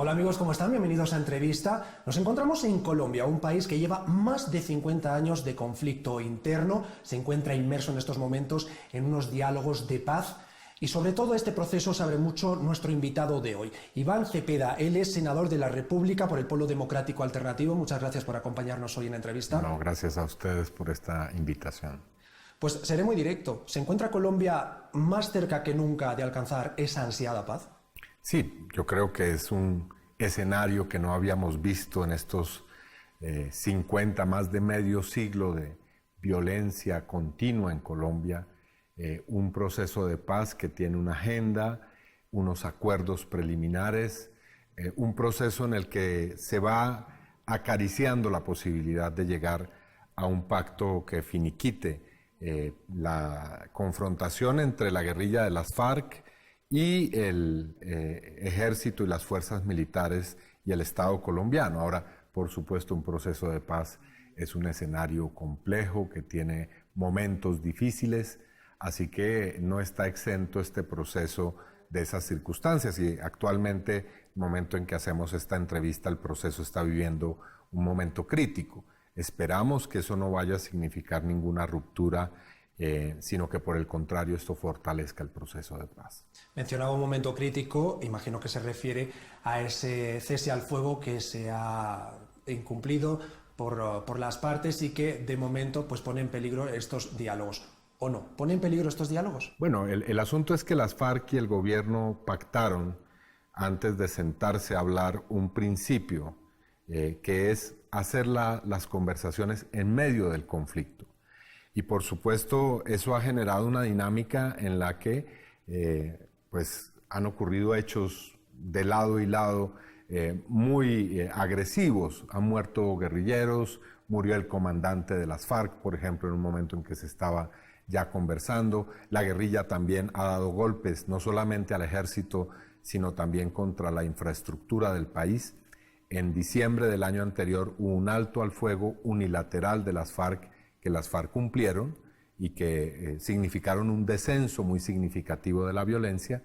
Hola amigos, ¿cómo están? Bienvenidos a Entrevista. Nos encontramos en Colombia, un país que lleva más de 50 años de conflicto interno, se encuentra inmerso en estos momentos en unos diálogos de paz y sobre todo este proceso sabe mucho nuestro invitado de hoy, Iván Cepeda. Él es senador de la República por el Polo Democrático Alternativo. Muchas gracias por acompañarnos hoy en Entrevista. No, gracias a ustedes por esta invitación. Pues seré muy directo. ¿Se encuentra Colombia más cerca que nunca de alcanzar esa ansiada paz? Sí, yo creo que es un escenario que no habíamos visto en estos 50, más de medio siglo de violencia continua en Colombia, un proceso de paz que tiene una agenda, unos acuerdos preliminares, un proceso en el que se va acariciando la posibilidad de llegar a un pacto que finiquite la confrontación entre la guerrilla de las FARC y el ejército y las fuerzas militares y el Estado colombiano. Ahora, por supuesto, un proceso de paz es un escenario complejo que tiene momentos difíciles, así que no está exento este proceso de esas circunstancias. Y actualmente, el momento en que hacemos esta entrevista, el proceso está viviendo un momento crítico. Esperamos que eso no vaya a significar ninguna ruptura, sino que por el contrario esto fortalezca el proceso de paz. Mencionaba un momento crítico, imagino que se refiere a ese cese al fuego que se ha incumplido por las partes y que de momento pues pone en peligro estos diálogos. ¿O no? ¿Pone en peligro estos diálogos? Bueno, el asunto es que las FARC y el gobierno pactaron antes de sentarse a hablar un principio, que es hacer las conversaciones en medio del conflicto. Y por supuesto eso ha generado una dinámica en la que pues han ocurrido hechos de lado y lado muy agresivos. Han muerto guerrilleros, murió el comandante de las FARC, por ejemplo, en un momento en que se estaba ya conversando. La guerrilla también ha dado golpes, no solamente al ejército, sino también contra la infraestructura del país. En diciembre del año anterior hubo un alto al fuego unilateral de las FARC, que las FARC cumplieron y que significaron un descenso muy significativo de la violencia,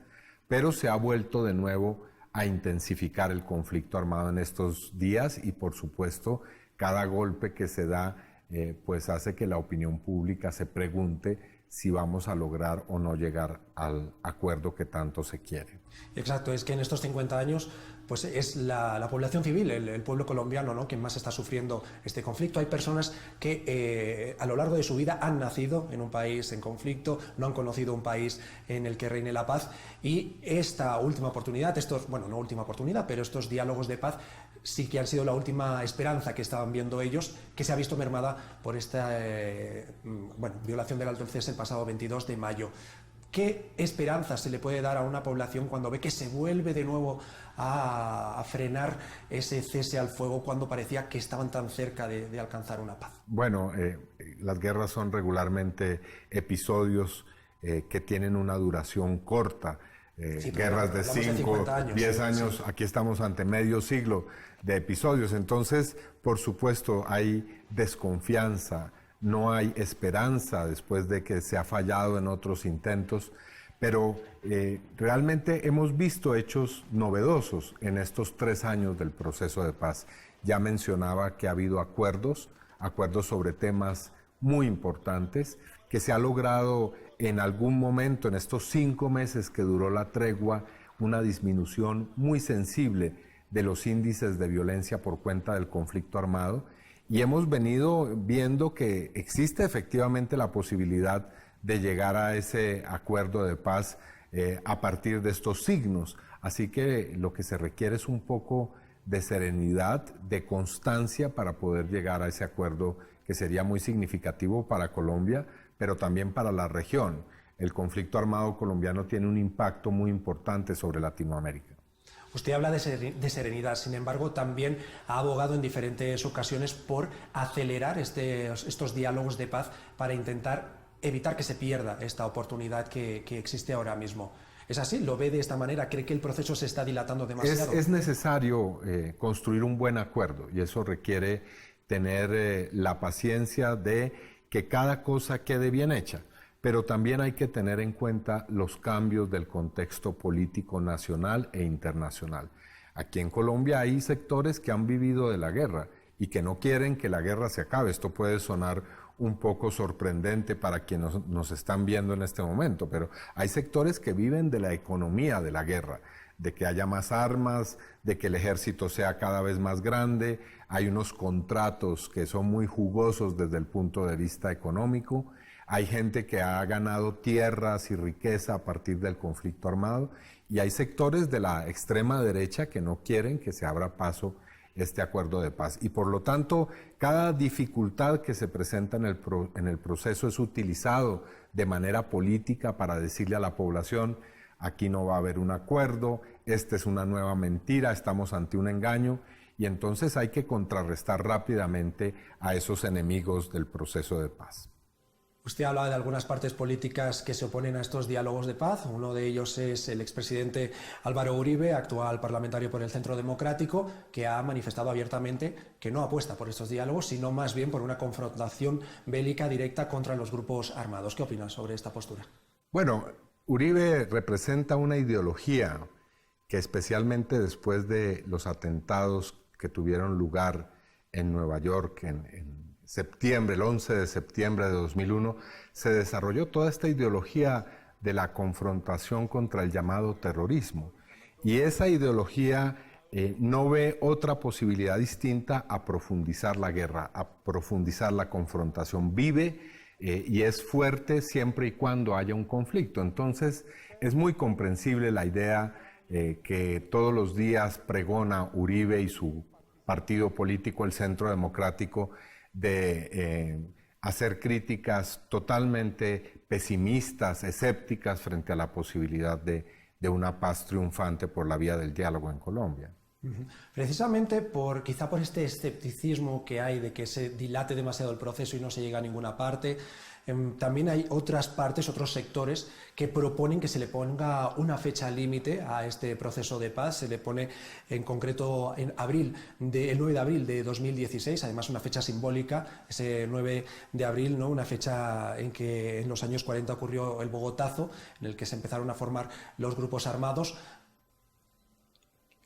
pero se ha vuelto de nuevo a intensificar el conflicto armado en estos días y por supuesto cada golpe que se da pues hace que la opinión pública se pregunte si vamos a lograr o no llegar al acuerdo que tanto se quiere. Exacto, es que en estos 50 años pues es la población civil, el pueblo colombiano, ¿no?, quien más está sufriendo este conflicto. Hay personas que a lo largo de su vida han nacido en un país en conflicto, no han conocido un país en el que reine la paz y esta última oportunidad, no última oportunidad, pero estos diálogos de paz sí que han sido la última esperanza que estaban viendo ellos, que se ha visto mermada por esta violación del alto el cese el pasado 22 de mayo. ¿Qué esperanza se le puede dar a una población cuando ve que se vuelve de nuevo a frenar ese cese al fuego cuando parecía que estaban tan cerca de alcanzar una paz? Bueno, las guerras son regularmente episodios que tienen una duración corta. Sí, guerras de 5, 10 años, sí. Aquí estamos ante medio siglo de episodios, entonces por supuesto hay desconfianza, no hay esperanza después de que se ha fallado en otros intentos, pero realmente hemos visto hechos novedosos en estos 3 años del proceso de paz. Ya mencionaba que ha habido acuerdos sobre temas muy importantes, que se ha logrado en algún momento, en estos 5 meses que duró la tregua, una disminución muy sensible de los índices de violencia por cuenta del conflicto armado. Y hemos venido viendo que existe efectivamente la posibilidad de llegar a ese acuerdo de paz a partir de estos signos. Así que lo que se requiere es un poco de serenidad, de constancia para poder llegar a ese acuerdo que sería muy significativo para Colombia, pero también para la región. El conflicto armado colombiano tiene un impacto muy importante sobre Latinoamérica. Usted habla de serenidad, sin embargo, también ha abogado en diferentes ocasiones por acelerar estos diálogos de paz para intentar evitar que se pierda esta oportunidad que existe ahora mismo. ¿Es así? ¿Lo ve de esta manera? ¿Cree que el proceso se está dilatando demasiado? Es necesario construir un buen acuerdo y eso requiere tener la paciencia de que cada cosa quede bien hecha. Pero también hay que tener en cuenta los cambios del contexto político nacional e internacional. Aquí en Colombia hay sectores que han vivido de la guerra y que no quieren que la guerra se acabe. Esto puede sonar un poco sorprendente para quienes nos están viendo en este momento, pero hay sectores que viven de la economía de la guerra, de que haya más armas, de que el ejército sea cada vez más grande. Hay unos contratos que son muy jugosos desde el punto de vista económico. Hay gente que ha ganado tierras y riqueza a partir del conflicto armado, y hay sectores de la extrema derecha que no quieren que se abra paso este acuerdo de paz. Y por lo tanto, cada dificultad que se presenta en el proceso es utilizado de manera política para decirle a la población: aquí no va a haber un acuerdo, esta es una nueva mentira, estamos ante un engaño, y entonces hay que contrarrestar rápidamente a esos enemigos del proceso de paz. Usted habla de algunas partes políticas que se oponen a estos diálogos de paz. Uno de ellos es el expresidente Álvaro Uribe, actual parlamentario por el Centro Democrático, que ha manifestado abiertamente que no apuesta por estos diálogos, sino más bien por una confrontación bélica directa contra los grupos armados. ¿Qué opina sobre esta postura? Bueno, Uribe representa una ideología que, especialmente después de los atentados que tuvieron lugar en Nueva York en septiembre, el 11 de septiembre de 2001, se desarrolló toda esta ideología de la confrontación contra el llamado terrorismo. Y esa ideología no ve otra posibilidad distinta a profundizar la guerra, a profundizar la confrontación. Vive y es fuerte siempre y cuando haya un conflicto. Entonces, es muy comprensible la idea que todos los días pregona Uribe y su partido político, el Centro Democrático, de hacer críticas totalmente pesimistas, escépticas frente a la posibilidad de una paz triunfante por la vía del diálogo en Colombia. Precisamente quizá por este escepticismo que hay de que se dilate demasiado el proceso y no se llega a ninguna parte, también hay otras partes, otros sectores que proponen que se le ponga una fecha límite a este proceso de paz. Se le pone en concreto el 9 de abril de 2016, además una fecha simbólica, ese 9 de abril, ¿no? Una fecha en que en los años 40 ocurrió el Bogotazo, en el que se empezaron a formar los grupos armados.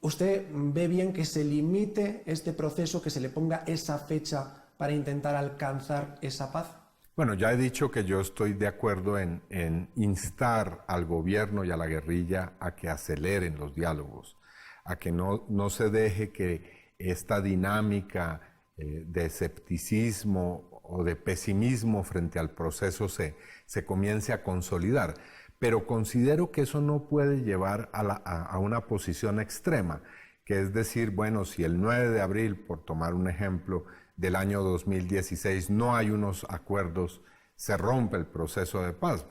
¿Usted ve bien que se limite este proceso, que se le ponga esa fecha para intentar alcanzar esa paz? Bueno, ya he dicho que yo estoy de acuerdo en instar al gobierno y a la guerrilla a que aceleren los diálogos, a que no se deje que esta dinámica de escepticismo o de pesimismo frente al proceso se comience a consolidar. Pero considero que eso no puede llevar a una posición extrema, que es decir, bueno, si el 9 de abril, por tomar un ejemplo, del año 2016 no hay unos acuerdos, se rompe el proceso de paz.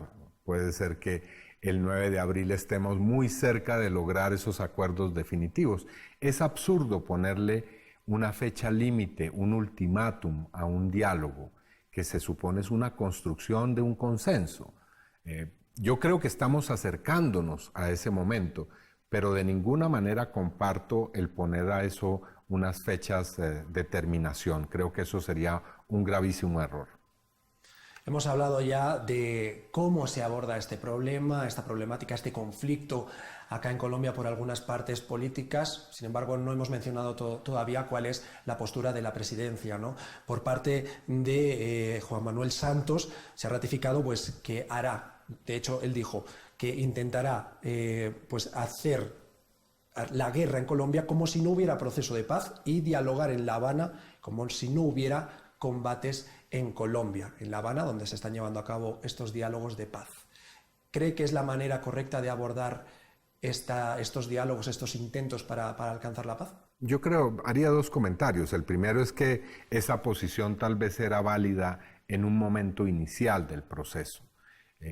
Puede ser que el 9 de abril estemos muy cerca de lograr esos acuerdos definitivos. Es absurdo ponerle una fecha límite, un ultimátum a un diálogo, que se supone es una construcción de un consenso. Yo creo que estamos acercándonos a ese momento, pero de ninguna manera comparto el poner a eso unas fechas de terminación. Creo que eso sería un gravísimo error. Hemos hablado ya de cómo se aborda este problema, esta problemática, este conflicto acá en Colombia por algunas partes políticas. Sin embargo, no hemos mencionado todavía cuál es la postura de la presidencia, ¿no? Por parte de Juan Manuel Santos se ha ratificado pues, que hará, de hecho él dijo que intentará pues, hacer la guerra en Colombia como si no hubiera proceso de paz y dialogar en La Habana como si no hubiera combates en Colombia, en La Habana, donde se están llevando a cabo estos diálogos de paz. ¿Cree que es la manera correcta de abordar estos diálogos, estos intentos para alcanzar la paz? Yo haría dos comentarios. El primero es que esa posición tal vez era válida en un momento inicial del proceso,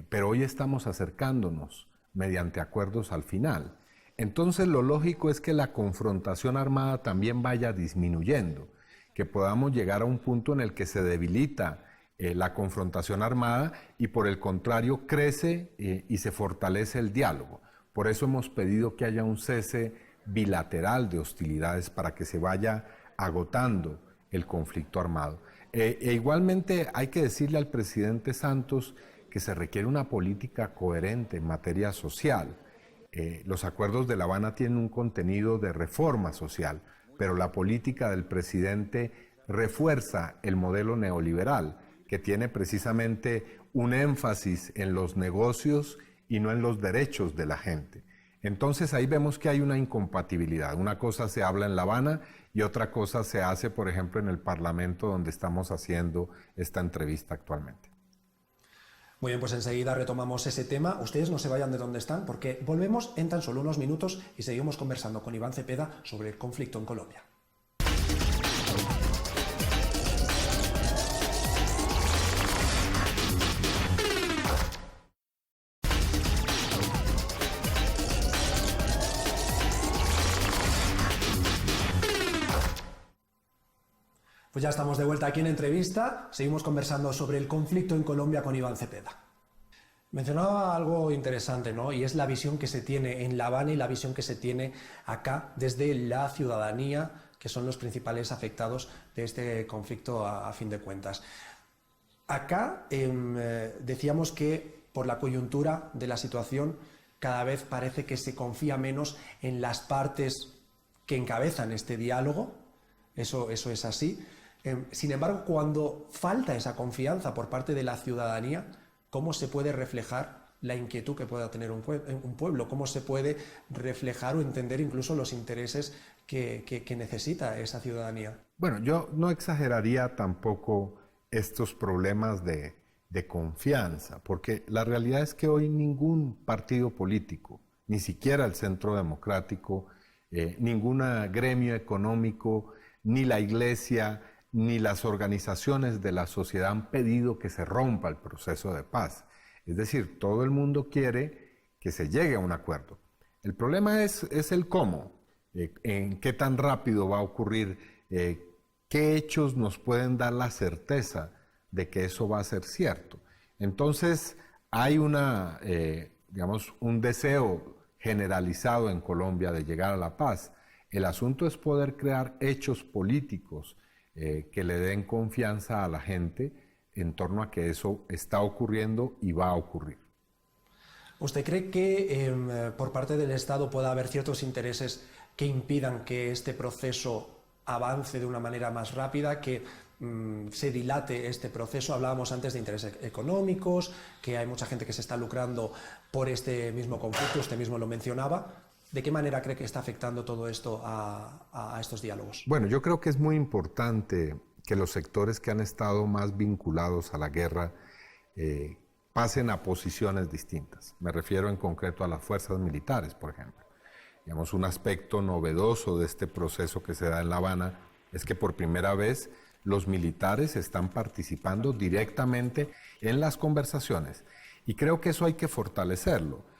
pero hoy estamos acercándonos mediante acuerdos al final. Entonces lo lógico es que la confrontación armada también vaya disminuyendo, que podamos llegar a un punto en el que se debilita la confrontación armada y por el contrario crece y se fortalece el diálogo. Por eso hemos pedido que haya un cese bilateral de hostilidades para que se vaya agotando el conflicto armado. Igualmente hay que decirle al presidente Santos que se requiere una política coherente en materia social. los acuerdos de La Habana tienen un contenido de reforma social, pero la política del presidente refuerza el modelo neoliberal, que tiene precisamente un énfasis en los negocios y no en los derechos de la gente. Entonces ahí vemos que hay una incompatibilidad. Una cosa se habla en La Habana y otra cosa se hace, por ejemplo, en el Parlamento, donde estamos haciendo esta entrevista actualmente. Muy bien, pues enseguida retomamos ese tema. Ustedes no se vayan de donde están, porque volvemos en tan solo unos minutos y seguimos conversando con Iván Cepeda sobre el conflicto en Colombia. Pues ya estamos de vuelta aquí en entrevista, seguimos conversando sobre el conflicto en Colombia con Iván Cepeda. Mencionaba algo interesante, ¿no? Y es la visión que se tiene en La Habana y la visión que se tiene acá desde la ciudadanía, que son los principales afectados de este conflicto a fin de cuentas. Acá decíamos que por la coyuntura de la situación cada vez parece que se confía menos en las partes que encabezan este diálogo, eso es así. Sin embargo, cuando falta esa confianza por parte de la ciudadanía, ¿cómo se puede reflejar la inquietud que pueda tener un pueblo? ¿Cómo se puede reflejar o entender incluso los intereses que necesita esa ciudadanía? Bueno, yo no exageraría tampoco estos problemas de confianza, porque la realidad es que hoy ningún partido político, ni siquiera el Centro Democrático, ningún gremio económico, ni la Iglesia, ni las organizaciones de la sociedad han pedido que se rompa el proceso de paz. Es decir, todo el mundo quiere que se llegue a un acuerdo. El problema es el cómo, en qué tan rápido va a ocurrir, qué hechos nos pueden dar la certeza de que eso va a ser cierto. Entonces, hay un deseo generalizado en Colombia de llegar a la paz. El asunto es poder crear hechos políticos que le den confianza a la gente en torno a que eso está ocurriendo y va a ocurrir. ¿Usted cree que por parte del Estado pueda haber ciertos intereses que impidan que este proceso avance de una manera más rápida, que se dilate este proceso? Hablábamos antes de intereses económicos, que hay mucha gente que se está lucrando por este mismo conflicto, usted mismo lo mencionaba. ¿De qué manera cree que está afectando todo esto a estos diálogos? Bueno, yo creo que es muy importante que los sectores que han estado más vinculados a la guerra pasen a posiciones distintas. Me refiero en concreto a las fuerzas militares, por ejemplo. Digamos, un aspecto novedoso de este proceso que se da en La Habana es que por primera vez los militares están participando directamente en las conversaciones. Y creo que eso hay que fortalecerlo.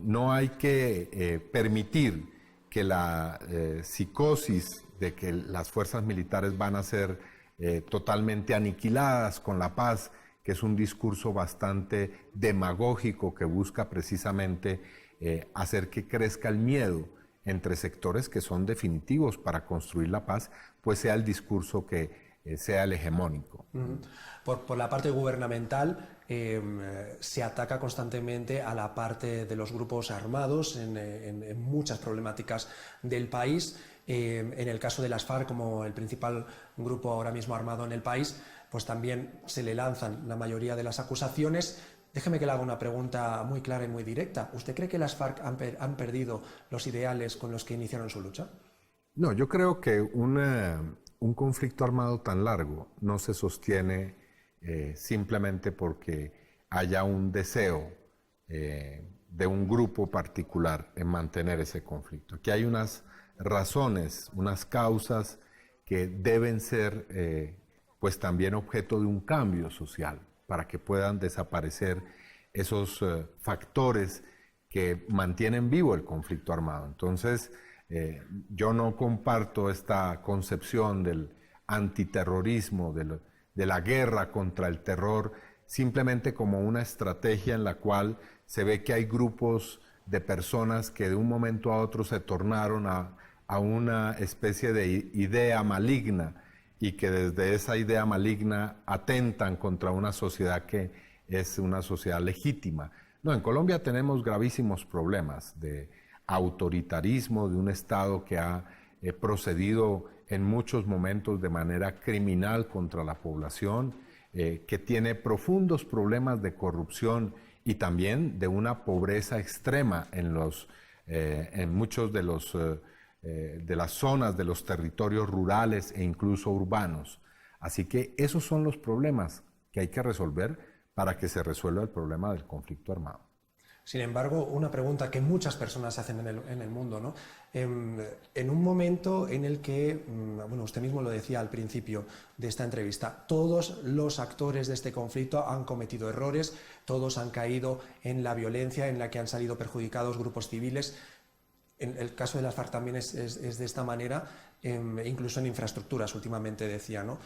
No hay que permitir que la psicosis de que las fuerzas militares van a ser totalmente aniquiladas con la paz, que es un discurso bastante demagógico que busca precisamente hacer que crezca el miedo entre sectores que son definitivos para construir la paz, pues sea el discurso que sea el hegemónico. Por la parte gubernamental se ataca constantemente a la parte de los grupos armados en muchas problemáticas del país. En el caso de las FARC, como el principal grupo ahora mismo armado en el país, pues también se le lanzan la mayoría de las acusaciones. Déjeme que le haga una pregunta muy clara y muy directa. ¿Usted cree que las FARC han perdido los ideales con los que iniciaron su lucha? No, yo creo que un conflicto armado tan largo no se sostiene simplemente porque haya un deseo de un grupo particular en mantener ese conflicto. Aquí hay unas razones, unas causas que deben ser pues también objeto de un cambio social para que puedan desaparecer esos factores que mantienen vivo el conflicto armado. Entonces, yo no comparto esta concepción del antiterrorismo, de la guerra contra el terror, simplemente como una estrategia en la cual se ve que hay grupos de personas que de un momento a otro se tornaron a una especie de idea maligna y que desde esa idea maligna atentan contra una sociedad que es una sociedad legítima. No, en Colombia tenemos gravísimos problemas de autoritarismo de un Estado que ha procedido en muchos momentos de manera criminal contra la población, que tiene profundos problemas de corrupción y también de una pobreza extrema en muchos de las zonas de los territorios rurales e incluso urbanos. Así que esos son los problemas que hay que resolver para que se resuelva el problema del conflicto armado. Sin embargo, una pregunta que muchas personas hacen en el mundo, ¿no? En un momento en el que, bueno, usted mismo lo decía al principio de esta entrevista, todos los actores de este conflicto han cometido errores, todos han caído en la violencia en la que han salido perjudicados grupos civiles. En el caso de las FARC también es de esta manera, incluso en infraestructuras, últimamente decía, ¿no?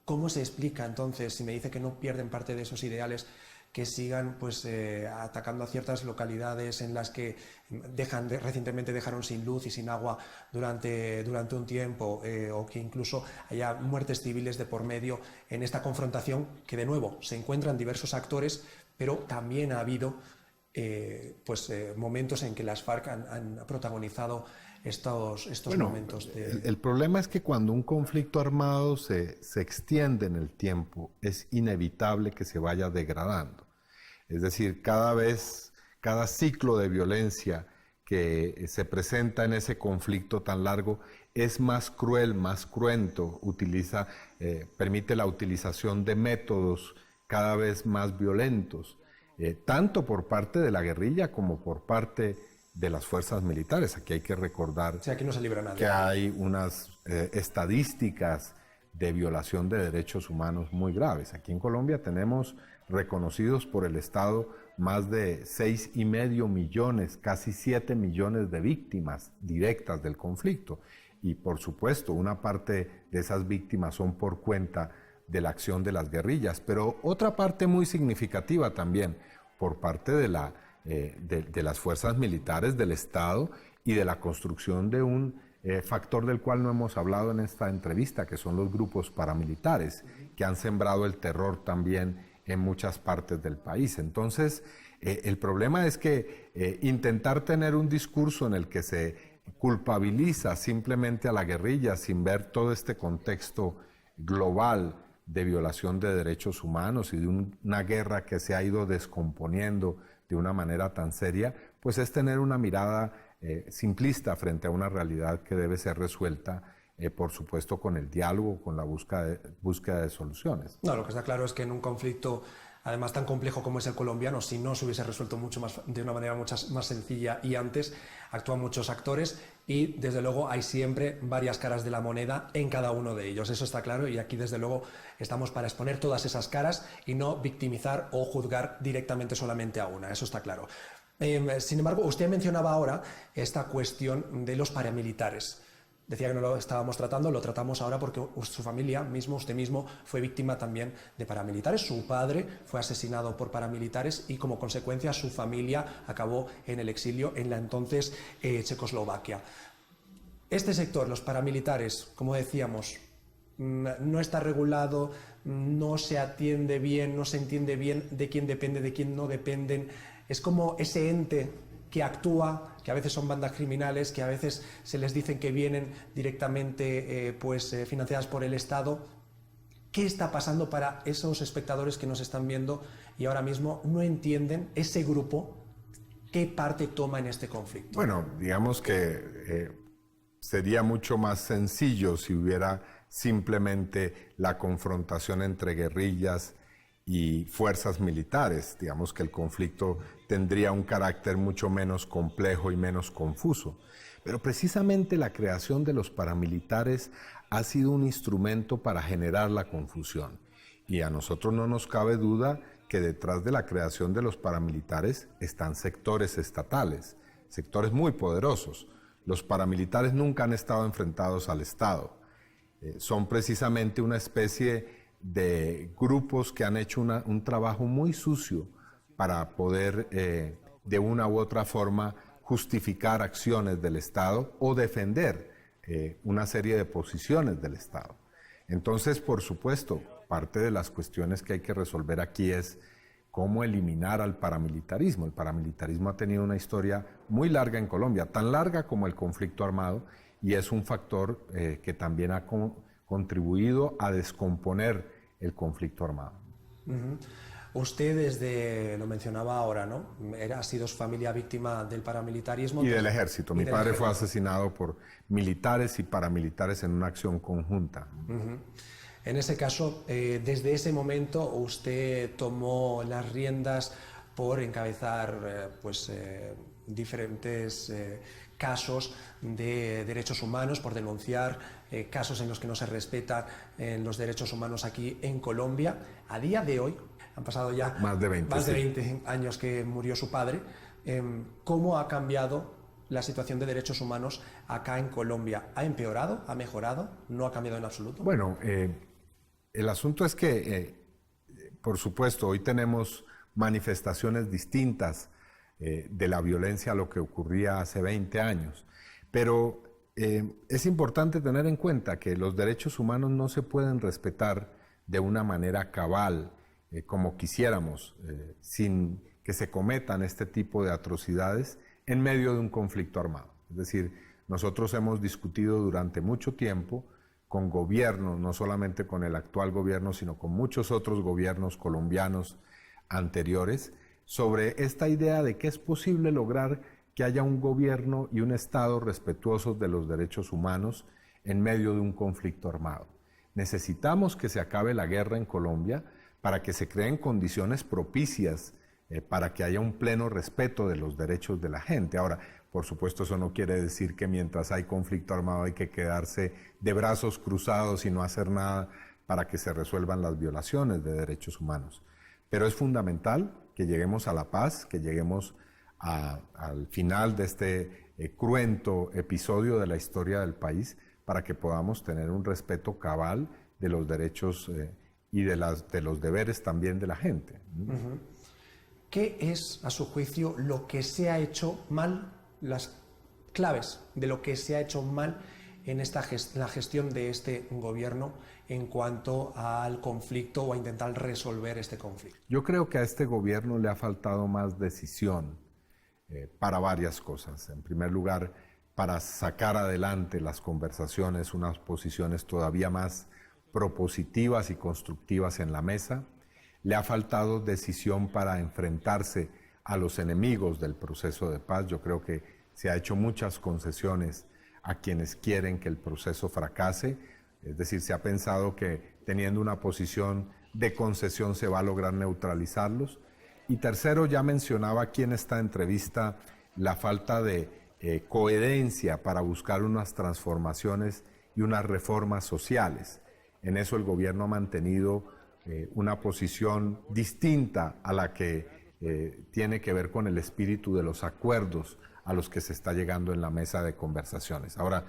¿Cómo se explica entonces, si me dice que no pierden parte de esos ideales, que sigan pues, atacando a ciertas localidades en las que recientemente dejaron sin luz y sin agua durante un tiempo, o que incluso haya muertes civiles de por medio en esta confrontación, que de nuevo se encuentran diversos actores, pero también ha habido momentos en que las FARC han protagonizado estos momentos de... El problema es que cuando un conflicto armado se extiende en el tiempo, es inevitable que se vaya degradando. Es decir, cada ciclo de violencia que se presenta en ese conflicto tan largo es más cruel, más cruento, permite la utilización de métodos cada vez más violentos, tanto por parte de la guerrilla como por parte de las fuerzas militares. Aquí hay que recordar aquí no se libra nadie, que hay unas estadísticas de violación de derechos humanos muy graves. Aquí en Colombia tenemos reconocidos por el Estado más de 6,5 millones, casi 7 millones de víctimas directas del conflicto. Y por supuesto, una parte de esas víctimas son por cuenta de la acción de las guerrillas, pero otra parte muy significativa también por parte de las fuerzas militares del Estado y de la construcción de un factor del cual no hemos hablado en esta entrevista, que son los grupos paramilitares, que han sembrado el terror también en muchas partes del país. Entonces, el problema es que intentar tener un discurso en el que se culpabiliza simplemente a la guerrilla sin ver todo este contexto global de violación de derechos humanos y de una guerra que se ha ido descomponiendo de una manera tan seria, pues es tener una mirada simplista frente a una realidad que debe ser resuelta, por supuesto, con el diálogo, con la búsqueda de soluciones. No, lo que está claro es que en un conflicto, además tan complejo como es el colombiano, si no se hubiese resuelto de una manera mucho más sencilla y antes, actúan muchos actores y desde luego hay siempre varias caras de la moneda en cada uno de ellos, eso está claro, y aquí desde luego estamos para exponer todas esas caras y no victimizar o juzgar directamente solamente a una, eso está claro. Sin embargo, usted mencionaba ahora esta cuestión de los paramilitares. Decía que no lo estábamos tratando, lo tratamos ahora porque su familia mismo, usted mismo, fue víctima también de paramilitares. Su padre fue asesinado por paramilitares y como consecuencia su familia acabó en el exilio en la entonces Checoslovaquia. Este sector, los paramilitares, como decíamos, no está regulado, no se atiende bien, no se entiende bien de quién depende, de quién no dependen. Es como ese ente que actúa, que a veces son bandas criminales, que a veces se les dicen que vienen directamente financiadas por el Estado. ¿Qué está pasando para esos espectadores que nos están viendo y ahora mismo no entienden ese grupo qué parte toma en este conflicto? Bueno, digamos que sería mucho más sencillo si hubiera simplemente la confrontación entre guerrillas y fuerzas militares. Digamos que el conflicto tendría un carácter mucho menos complejo y menos confuso. Pero precisamente la creación de los paramilitares ha sido un instrumento para generar la confusión. Y a nosotros no nos cabe duda que detrás de la creación de los paramilitares están sectores estatales, sectores muy poderosos. Los paramilitares nunca han estado enfrentados al Estado. Son precisamente una especie de grupos que han hecho un trabajo muy sucio para poder de una u otra forma justificar acciones del Estado o defender una serie de posiciones del Estado. Entonces, por supuesto, parte de las cuestiones que hay que resolver aquí es cómo eliminar al paramilitarismo. El paramilitarismo ha tenido una historia muy larga en Colombia, tan larga como el conflicto armado, y es un factor que también ha contribuido a descomponer el conflicto armado. Usted lo mencionaba ahora, ¿no? Ha sido su familia víctima del paramilitarismo. Y del ejército. Mi padre fue asesinado por militares y paramilitares en una acción conjunta. En ese caso, desde ese momento usted tomó las riendas por encabezar diferentes casos de derechos humanos, por denunciar casos en los que no se respetan los derechos humanos aquí en Colombia. A día de hoy, han pasado ya más de 20 años que murió su padre. ¿Cómo ha cambiado la situación de derechos humanos acá en Colombia? ¿Ha empeorado? ¿Ha mejorado? ¿No ha cambiado en absoluto? Bueno, el asunto es que, por supuesto, hoy tenemos manifestaciones distintas de la violencia a lo que ocurría hace 20 años, pero es importante tener en cuenta que los derechos humanos no se pueden respetar de una manera cabal, como quisiéramos, sin que se cometan este tipo de atrocidades en medio de un conflicto armado. Es decir, nosotros hemos discutido durante mucho tiempo con gobiernos, no solamente con el actual gobierno, sino con muchos otros gobiernos colombianos anteriores, sobre esta idea de que es posible lograr que haya un gobierno y un Estado respetuosos de los derechos humanos en medio de un conflicto armado. Necesitamos que se acabe la guerra en Colombia para que se creen condiciones propicias para que haya un pleno respeto de los derechos de la gente. Ahora, por supuesto, eso no quiere decir que mientras hay conflicto armado hay que quedarse de brazos cruzados y no hacer nada para que se resuelvan las violaciones de derechos humanos. Pero es fundamental que lleguemos a la paz, que lleguemos al final de este cruento episodio de la historia del país, para que podamos tener un respeto cabal de los derechos y de los deberes también de la gente. ¿Qué es, a su juicio, lo que se ha hecho mal, las claves de lo que se ha hecho mal en la gestión de este gobierno en cuanto al conflicto o a intentar resolver este conflicto? Yo creo que a este gobierno le ha faltado más decisión para varias cosas. En primer lugar, para sacar adelante las conversaciones, unas posiciones todavía más propositivas y constructivas en la mesa. Le ha faltado decisión para enfrentarse a los enemigos del proceso de paz. Yo creo que se ha hecho muchas concesiones a quienes quieren que el proceso fracase. Es decir, se ha pensado que teniendo una posición de concesión se va a lograr neutralizarlos. Y tercero, ya mencionaba aquí en esta entrevista la falta de coherencia para buscar unas transformaciones y unas reformas sociales. En eso el gobierno ha mantenido una posición distinta a la que tiene que ver con el espíritu de los acuerdos a los que se está llegando en la mesa de conversaciones. Ahora,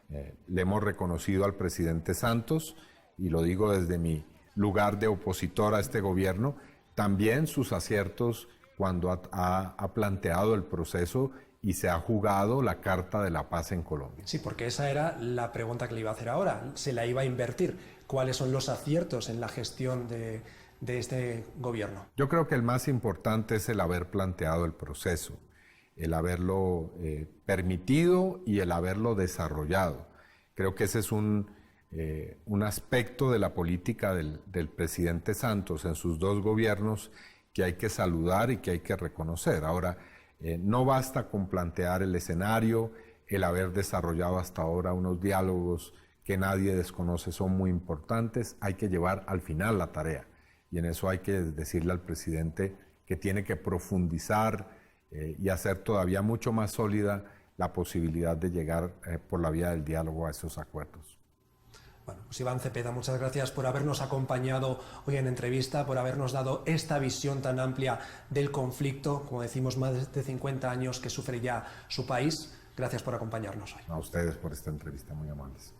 le hemos reconocido al presidente Santos, y lo digo desde mi lugar de opositor a este gobierno, también sus aciertos cuando ha planteado el proceso y se ha jugado la carta de la paz en Colombia. Sí, porque esa era la pregunta que le iba a hacer ahora. Se la iba a invertir. ¿Cuáles son los aciertos en la gestión de este gobierno? Yo creo que el más importante es el haber planteado el proceso, el haberlo permitido y el haberlo desarrollado. Creo que ese es un aspecto de la política del presidente Santos en sus dos gobiernos que hay que saludar y que hay que reconocer. Ahora, no basta con plantear el escenario, el haber desarrollado hasta ahora unos diálogos que nadie desconoce, son muy importantes, hay que llevar al final la tarea. Y en eso hay que decirle al presidente que tiene que profundizar y hacer todavía mucho más sólida la posibilidad de llegar por la vía del diálogo a esos acuerdos. Bueno, pues Iván Cepeda, muchas gracias por habernos acompañado hoy en entrevista, por habernos dado esta visión tan amplia del conflicto, como decimos, más de 50 años que sufre ya su país. Gracias por acompañarnos hoy. A ustedes por esta entrevista, muy amables.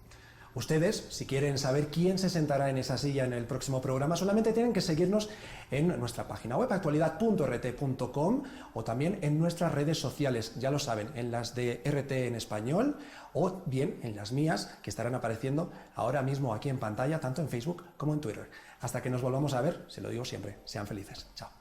Ustedes, si quieren saber quién se sentará en esa silla en el próximo programa, solamente tienen que seguirnos en nuestra página web, actualidad.rt.com, o también en nuestras redes sociales, ya lo saben, en las de RT en español, o bien en las mías, que estarán apareciendo ahora mismo aquí en pantalla, tanto en Facebook como en Twitter. Hasta que nos volvamos a ver, se lo digo siempre, sean felices. Chao.